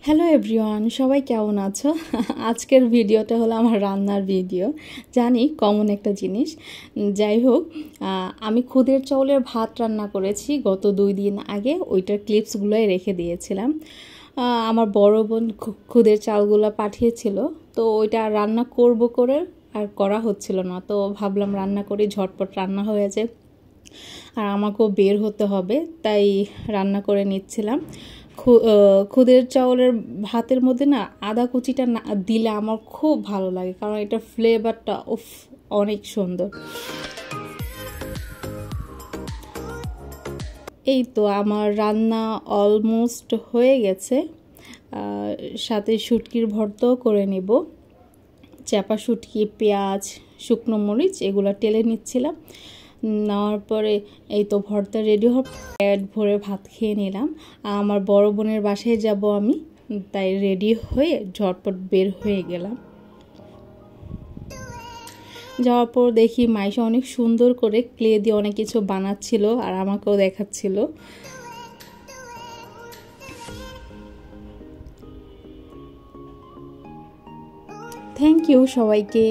Hello everyone, সবাই কেমন আছো? আজকের ভিডিওটা হলো আমার রান্নার ভিডিও। জানি কমন একটা জিনিস, যাই হোক, আমি খুদের চাউলের ভাত রান্না করেছি গত 2 দিন আগে। ওইটার ক্লিপসগুলোই রেখে দিয়েছিলাম। আমার বড় বোন খুদের চালগুলো পাঠিয়েছিল, তো ওইটা রান্না করব করে আর করা হচ্ছিল না, তো ভাবলাম রান্না করি, ঝটপট রান্না হয়ে যায় আর আমাকেও বের হতে হবে, তাই রান্না করে নিচ্ছিলাম। খুদের চাউলের ভাতের মধ্যে না আদা কুচিটা না দিলে আমার খুব ভালো লাগে, কারণ এটা ফ্লেভারটা অনেক সুন্দর। এই তো আমার রান্না অলমোস্ট হয়ে গেছে। সাথে শুটকির ভর্তাও করে নেব। চাপা শুটকি, পেঁয়াজ, শুকনো মরিচ এগুলো টেলে নিচ্ছিলাম। নেওয়ার পরে এই তো ভর্তা রেডি হওয়ার পেট ভরে ভাত খেয়ে নিলাম। আমার বড় বোনের বাসায় যাব আমি, তাই রেডি হয়ে ঝটপট বের হয়ে গেলাম। যাওয়ার পর দেখি মাইশা অনেক সুন্দর করে ক্লে দিয়ে অনেক কিছু বানাচ্ছিল আর আমাকেও দেখাচ্ছিল। থ্যাংক ইউ সবাইকে।